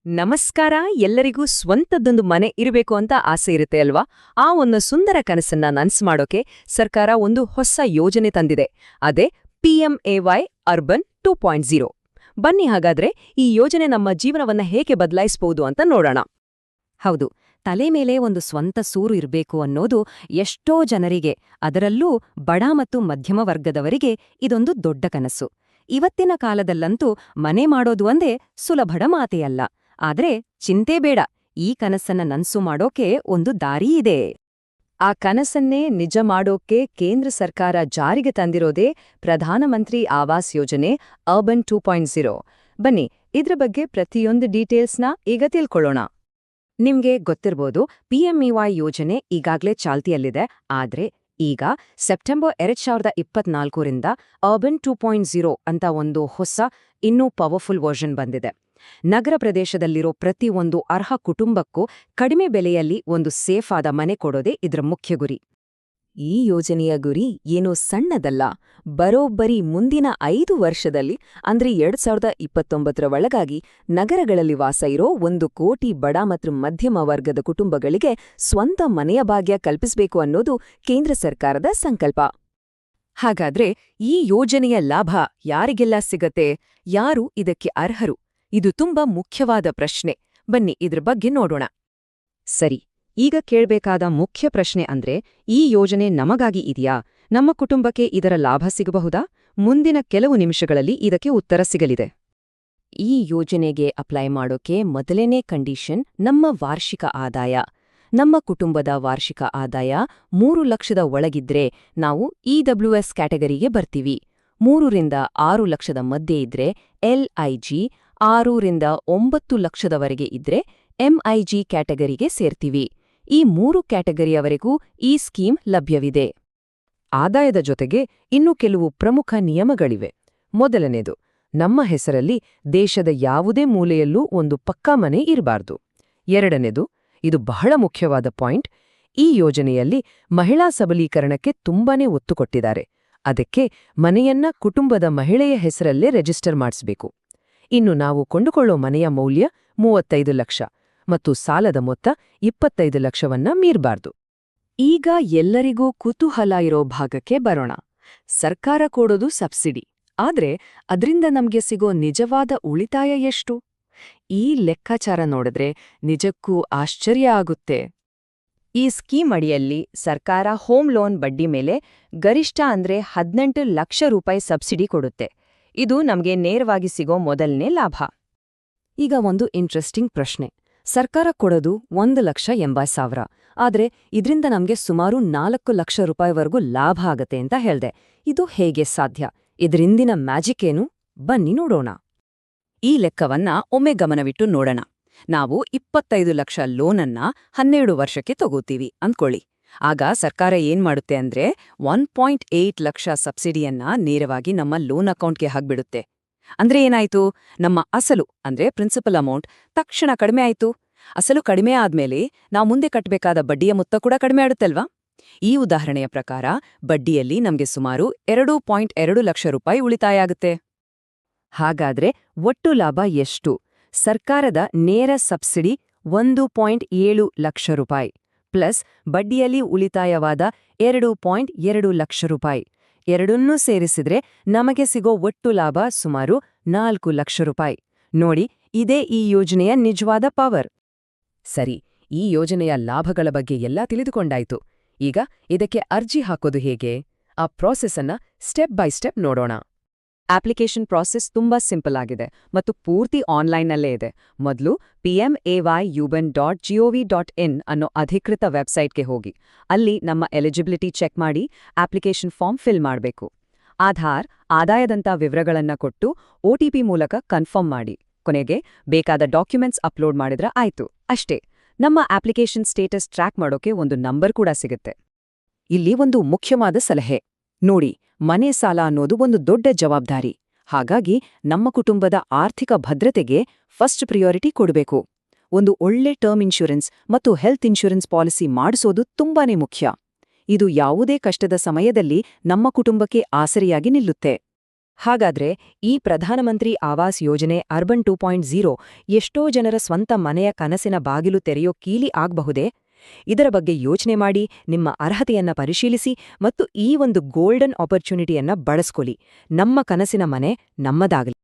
ನಮಸ್ಕಾರ. ಎಲ್ಲರಿಗೂ ಸ್ವಂತದ್ದೊಂದು ಮನೆ ಇರಬೇಕು ಅಂತ ಆಸೆ ಇರುತ್ತೆ ಅಲ್ವಾ? ಆ ಒಂದು ಸುಂದರ ಕನಸನ್ನ ನನ್ಸು ಮಾಡೋಕೆ ಸರ್ಕಾರ ಒಂದು ಹೊಸ ಯೋಜನೆ ತಂದಿದೆ. ಅದೇ PMAY ಅರ್ಬನ್ 2.0. ಬನ್ನಿ ಹಾಗಾದ್ರೆ ಈ ಯೋಜನೆ ನಮ್ಮ ಜೀವನವನ್ನ ಹೇಗೆ ಬದಲಾಯಿಸಬಹುದು ಅಂತ ನೋಡೋಣ. ಹೌದು, ತಲೆ ಮೇಲೆ ಒಂದು ಸ್ವಂತ ಸೂರು ಇರಬೇಕು ಅನ್ನೋದು ಎಷ್ಟೋ ಜನರಿಗೆ, ಅದರಲ್ಲೂ ಬಡ ಮತ್ತು ಮಧ್ಯಮ ವರ್ಗದವರಿಗೆ ಇದೊಂದು ದೊಡ್ಡ ಕನಸು. ಇವತ್ತಿನ ಕಾಲದಲ್ಲಂತೂ ಮನೆ ಮಾಡೋದು ಒಂದೇ ಸುಲಭದ ಮಾತೆಯಲ್ಲ. ಆದ್ರೆ ಚಿಂತೆ ಬೇಡ, ಈ ಕನಸನ್ನ ನನ್ಸು ಮಾಡೋಕೆ ಒಂದು ದಾರಿ ಇದೆ. ಆ ಕನಸನ್ನೇ ನಿಜ ಮಾಡೋಕೆ ಕೇಂದ್ರ ಸರ್ಕಾರ ಜಾರಿಗೆ ತಂದಿರೋದೇ ಪ್ರಧಾನಮಂತ್ರಿ ಆವಾಸ್ ಯೋಜನೆ ಅರ್ಬನ್ 2.0. ಬನ್ನಿ ಇದ್ರ ಬಗ್ಗೆ ಪ್ರತಿಯೊಂದು ಡೀಟೇಲ್ಸ್ನ ಈಗ ತಿಳ್ಕೊಳ್ಳೋಣ. ನಿಮ್ಗೆ ಗೊತ್ತಿರ್ಬೋದು, PMAY ಯೋಜನೆ ಈಗಾಗ್ಲೇ ಚಾಲ್ತಿಯಲ್ಲಿದೆ. ಆದ್ರೆ ಈಗ ಸೆಪ್ಟೆಂಬರ್ 2024ರಿಂದ ಅರ್ಬನ್ 2.0 ಅಂತ ಒಂದು ಹೊಸ, ಇನ್ನೂ ಪವರ್ಫುಲ್ ವರ್ಷನ್ ಬಂದಿದೆ. ನಗರ ಪ್ರದೇಶದಲ್ಲಿರೋ ಪ್ರತಿಯೊಂದು ಅರ್ಹ ಕುಟುಂಬಕ್ಕೂ ಕಡಿಮೆ ಬೆಲೆಯಲ್ಲಿ ಒಂದು ಸೇಫ್ ಆದ ಮನೆ ಕೊಡೋದೇ ಇದರ ಮುಖ್ಯ ಗುರಿ. ಈ ಯೋಜನೆಯ ಗುರಿ ಏನೂ ಸಣ್ಣದಲ್ಲ. ಬರೋಬ್ಬರಿ ಮುಂದಿನ 5 ವರ್ಷದಲ್ಲಿ ಅಂದ್ರೆ 2029ರ ಒಳಗಾಗಿ ನಗರಗಳಲ್ಲಿ ವಾಸ ಇರೋ 1 ಕೋಟಿ ಬಡ ಮತ್ತು ಮಧ್ಯಮ ವರ್ಗದ ಕುಟುಂಬಗಳಿಗೆ ಸ್ವಂತ ಮನೆಯ ಭಾಗ್ಯ ಕಲ್ಪಿಸಬೇಕು ಅನ್ನೋದು ಕೇಂದ್ರ ಸರ್ಕಾರದ ಸಂಕಲ್ಪ. ಹಾಗಾದ್ರೆ ಈ ಯೋಜನೆಯ ಲಾಭ ಯಾರಿಗೆಲ್ಲ ಸಿಗತ್ತೆ? ಯಾರು ಇದಕ್ಕೆ ಅರ್ಹರು? ಇದು ತುಂಬಾ ಮುಖ್ಯವಾದ ಪ್ರಶ್ನೆ. ಬನ್ನಿ ಇದ್ರ ಬಗ್ಗೆ ನೋಡೋಣ. ಸರಿ, ಈಗ ಕೇಳ್ಬೇಕಾದ ಮುಖ್ಯ ಪ್ರಶ್ನೆ ಅಂದ್ರೆ, ಈ ಯೋಜನೆ ನಮಗಾಗಿ ಇದೆಯಾ? ನಮ್ಮ ಕುಟುಂಬಕ್ಕೆ ಇದರ ಲಾಭ ಸಿಗಬಹುದಾ? ಮುಂದಿನ ಕೆಲವು ನಿಮಿಷಗಳಲ್ಲಿ ಇದಕ್ಕೆ ಉತ್ತರ ಸಿಗಲಿದೆ. ಈ ಯೋಜನೆಗೆ ಅಪ್ಲೈ ಮಾಡೋಕೆ ಮೊದಲನೇ ಕಂಡೀಷನ್ ನಮ್ಮ ವಾರ್ಷಿಕ ಆದಾಯ. ನಮ್ಮ ಕುಟುಂಬದ ವಾರ್ಷಿಕ ಆದಾಯ 3 ಲಕ್ಷದ ಒಳಗಿದ್ರೆ ನಾವು EWS ಕ್ಯಾಟಗರಿಗೆ ಬರ್ತೀವಿ. 3 ರಿಂದ 6 ಲಕ್ಷದ ಮಧ್ಯೆ ಇದ್ರೆ LIG, 6 ರಿಂದ 9 ಲಕ್ಷದವರೆಗೆ ಇದ್ರೆ MIG ಕ್ಯಾಟಗರಿಗೆ ಸೇರ್ತೀವಿ. ಈ 3 ಕ್ಯಾಟಗರಿಯವರೆಗೂ ಈ ಸ್ಕೀಮ್ ಲಭ್ಯವಿದೆ. ಆದಾಯದ ಜೊತೆಗೆ ಇನ್ನೂ ಕೆಲವು ಪ್ರಮುಖ ನಿಯಮಗಳಿವೆ. ಮೊದಲನೇದು, ನಮ್ಮ ಹೆಸರಲ್ಲಿ ದೇಶದ ಯಾವುದೇ ಮೂಲೆಯಲ್ಲೂ ಒಂದು ಪಕ್ಕಾ ಮನೆ ಇರಬಾರ್ದು. ಎರಡನೇದು, ಇದು ಬಹಳ ಮುಖ್ಯವಾದ ಪಾಯಿಂಟ್, ಈ ಯೋಜನೆಯಲ್ಲಿ ಮಹಿಳಾ ಸಬಲೀಕರಣಕ್ಕೆ ತುಂಬಾನೇ ಒತ್ತು ಕೊಟ್ಟಿದ್ದಾರೆ. ಅದಕ್ಕೆ ಮನೆಯನ್ನ ಕುಟುಂಬದ ಮಹಿಳೆಯ ಹೆಸರಲ್ಲೇ ರಿಜಿಸ್ಟರ್ ಮಾಡಿಸಬೇಕು. ಇನ್ನು ನಾವು ಕೊಂಡುಕೊಳ್ಳೋ ಮನೆಯ ಮೌಲ್ಯ 35 ಲಕ್ಷ ಮತ್ತು ಸಾಲದ ಮೊತ್ತ 25 ಲಕ್ಷವನ್ನ ಮೀರಬಾರ್ದು. ಈಗ ಎಲ್ಲರಿಗೂ ಕುತೂಹಲ ಇರೋ ಭಾಗಕ್ಕೆ ಬರೋಣ. ಸರ್ಕಾರ ಕೊಡೋದು ಸಬ್ಸಿಡಿ, ಆದ್ರೆ ಅದ್ರಿಂದ ನಮ್ಗೆ ಸಿಗೋ ನಿಜವಾದ ಉಳಿತಾಯ ಎಷ್ಟು? ಈ ಲೆಕ್ಕಾಚಾರ ನೋಡಿದ್ರೆ ನಿಜಕ್ಕೂ ಆಶ್ಚರ್ಯ ಆಗುತ್ತೆ. ಈ ಸ್ಕೀಮ್ ಅಡಿಯಲ್ಲಿ ಸರ್ಕಾರ ಹೋಮ್ ಲೋನ್ ಬಡ್ಡಿ ಮೇಲೆ ಗರಿಷ್ಠ ಅಂದ್ರೆ 18 ಲಕ್ಷ ರೂಪಾಯಿ ಸಬ್ಸಿಡಿ ಕೊಡುತ್ತೆ. ಇದು ನಮ್ಗೆ ನೇರವಾಗಿ ಸಿಗೋ ಮೊದಲನೇ ಲಾಭ. ಈಗ ಒಂದು ಇಂಟ್ರೆಸ್ಟಿಂಗ್ ಪ್ರಶ್ನೆ. ಸರ್ಕಾರ ಕೊಡೋದು 1,80,000, ಆದ್ರೆ ಇದ್ರಿಂದ ನಮ್ಗೆ ಸುಮಾರು 4 ಲಕ್ಷ ರೂಪಾಯಿವರೆಗೂ ಲಾಭ ಆಗತ್ತೆ ಅಂತ ಹೇಳ್ದೆ. ಇದು ಹೇಗೆ ಸಾಧ್ಯ? ಇದ್ರಿಂದಿನ ಮ್ಯಾಜಿಕ್ ಏನು? ಬನ್ನಿ ನೋಡೋಣ. ಈ ಲೆಕ್ಕವನ್ನ ಒಮ್ಮೆ ಗಮನವಿಟ್ಟು ನೋಡೋಣ. ನಾವು 25 ಲಕ್ಷ ಲೋನನ್ನ 12 ವರ್ಷಕ್ಕೆ ತಗೋತೀವಿ ಅಂದ್ಕೊಳ್ಳಿ. ಆಗ ಸರ್ಕಾರ ಏನ್ ಮಾಡುತ್ತೆ ಅಂದ್ರೆ 1.8 ಲಕ್ಷ ಸಬ್ಸಿಡಿಯನ್ನ ನೇರವಾಗಿ ನಮ್ಮ ಲೋನ್ ಅಕೌಂಟ್ಗೆ ಹಾಕ್ಬಿಡುತ್ತೆ. ಅಂದ್ರೆ ಏನಾಯ್ತು? ನಮ್ಮ ಅಸಲು ಅಂದ್ರೆ ಪ್ರಿನ್ಸಿಪಲ್ ಅಮೌಂಟ್ ತಕ್ಷಣ ಕಡಿಮೆ ಆಯ್ತು. ಅಸಲು ಕಡಿಮೆ ಆದ್ಮೇಲೆ ನಾವು ಮುಂದೆ ಕಟ್ಟಬೇಕಾದ ಬಡ್ಡಿಯ ಮೊತ್ತ ಕೂಡ ಕಡಿಮೆ ಆಡುತ್ತಲ್ವಾ? ಈ ಉದಾಹರಣೆಯ ಪ್ರಕಾರ ಬಡ್ಡಿಯಲ್ಲಿ ನಮ್ಗೆ ಸುಮಾರು 2.2 ಲಕ್ಷ ರೂಪಾಯಿ ಉಳಿತಾಯ ಆಗುತ್ತೆ. ಹಾಗಾದ್ರೆ ಒಟ್ಟು ಲಾಭ ಎಷ್ಟು? ಸರ್ಕಾರದ ನೇರ ಸಬ್ಸಿಡಿ 1.7 ಲಕ್ಷ ರೂಪಾಯಿ ಪ್ಲಸ್ ಬಡ್ಡಿಯಲ್ಲಿ ಉಳಿತಾಯವಾದ 2.2 ಲಕ್ಷ ರೂಪಾಯಿ. ಎರಡನ್ನೂ ಸೇರಿಸಿದ್ರೆ ನಮಗೆ ಸಿಗೋ ಒಟ್ಟು ಲಾಭ ಸುಮಾರು 4 ಲಕ್ಷ ರೂಪಾಯಿ. ನೋಡಿ, ಇದೇ ಈ ಯೋಜನೆಯ ನಿಜವಾದ ಪವರ್. ಸರಿ, ಈ ಯೋಜನೆಯ ಲಾಭಗಳ ಬಗ್ಗೆ ಎಲ್ಲ ತಿಳಿದುಕೊಂಡಾಯ್ತು. ಈಗ ಇದಕ್ಕೆ ಅರ್ಜಿ ಹಾಕೋದು ಹೇಗೆ? ಆ ಪ್ರಾಸೆಸ್ ಅನ್ನ ಸ್ಟೆಪ್ ಬೈ ಸ್ಟೆಪ್ ನೋಡೋಣ. ಅಪ್ಲಿಕೇಶನ್ ಪ್ರಾಸೆಸ್ ತುಂಬಾ ಸಿಂಪಲ್ ಆಗಿದೆ ಮತ್ತು ಪೂರ್ತಿ ಆನ್ಲೈನ್ನಲ್ಲೇ ಇದೆ. ಮೊದಲು PMAYUBAN.gov.in ಅನ್ನೋ ಅಧಿಕೃತ ವೆಬ್ಸೈಟ್ಗೆ ಹೋಗಿ ಅಲ್ಲಿ ನಮ್ಮ ಎಲಿಜಿಬಿಲಿಟಿ ಚೆಕ್ ಮಾಡಿ ಅಪ್ಲಿಕೇಶನ್ ಫಾರ್ಮ್ ಫಿಲ್ ಮಾಡಬೇಕು. ಆದಾಯದಂಥ ವಿವರಗಳನ್ನ ಕೊಟ್ಟು OTP ಮೂಲಕ ಕನ್ಫರ್ಮ್ ಮಾಡಿ ಕೊನೆಗೆ ಬೇಕಾದ ಡಾಕ್ಯುಮೆಂಟ್ಸ್ ಅಪ್ಲೋಡ್ ಮಾಡಿದ್ರೆ ಆಯ್ತು. ಅಷ್ಟೇ, ನಮ್ಮ ಅಪ್ಲಿಕೇಶನ್ ಸ್ಟೇಟಸ್ ಟ್ರ್ಯಾಕ್ ಮಾಡೋಕೆ ಒಂದು ನಂಬರ್ ಕೂಡ ಸಿಗುತ್ತೆ. ಇಲ್ಲಿ ಒಂದು ಮುಖ್ಯವಾದ ಸಲಹೆ ನೋಡಿ, ಮನೆ ಸಾಲ ಅನ್ನೋದು ಒಂದು ದೊಡ್ಡ ಜವಾಬ್ದಾರಿ. ಹಾಗಾಗಿ ನಮ್ಮ ಕುಟುಂಬದ ಆರ್ಥಿಕ ಭದ್ರತೆಗೆ ಫಸ್ಟ್ ಪ್ರಿಯಾರಿಟಿ ಕೊಡಬೇಕು. ಒಂದು ಒಳ್ಳೆ ಟರ್ಮ್ ಇನ್ಶೂರೆನ್ಸ್ ಮತ್ತು ಹೆಲ್ತ್ ಇನ್ಶೂರೆನ್ಸ್ ಪಾಲಿಸಿ ಮಾಡಿಸೋದು ತುಂಬಾನೇ ಮುಖ್ಯ. ಇದು ಯಾವುದೇ ಕಷ್ಟದ ಸಮಯದಲ್ಲಿ ನಮ್ಮ ಕುಟುಂಬಕ್ಕೆ ಆಸರೆಯಾಗಿ ನಿಲ್ಲುತ್ತೆ. ಹಾಗಾದ್ರೆ ಈ ಪ್ರಧಾನಮಂತ್ರಿ ಆವಾಸ್ ಯೋಜನೆ ಅರ್ಬನ್ 2.0 ಎಷ್ಟೋ ಜನರ ಸ್ವಂತ ಮನೆಯ ಕನಸಿನ ಬಾಗಿಲು ತೆರೆಯೋ ಕೀಲಿ ಆಗ್ಬಹುದೇ? ಇದರ ಬಗ್ಗೆ ಯೋಚನೆ ಮಾಡಿ, ನಿಮ್ಮ ಅರ್ಹತೆಯನ್ನ ಪರಿಶೀಲಿಸಿ ಮತ್ತು ಈ ಒಂದು ಗೋಲ್ಡನ್ ಆಪರ್ಚುನಿಟಿಯನ್ನ ಬಳಸ್ಕೊಳ್ಳಿ. ನಮ್ಮ ಕನಸಿನ ಮನೆ ನಮ್ಮದಾಗಲಿ.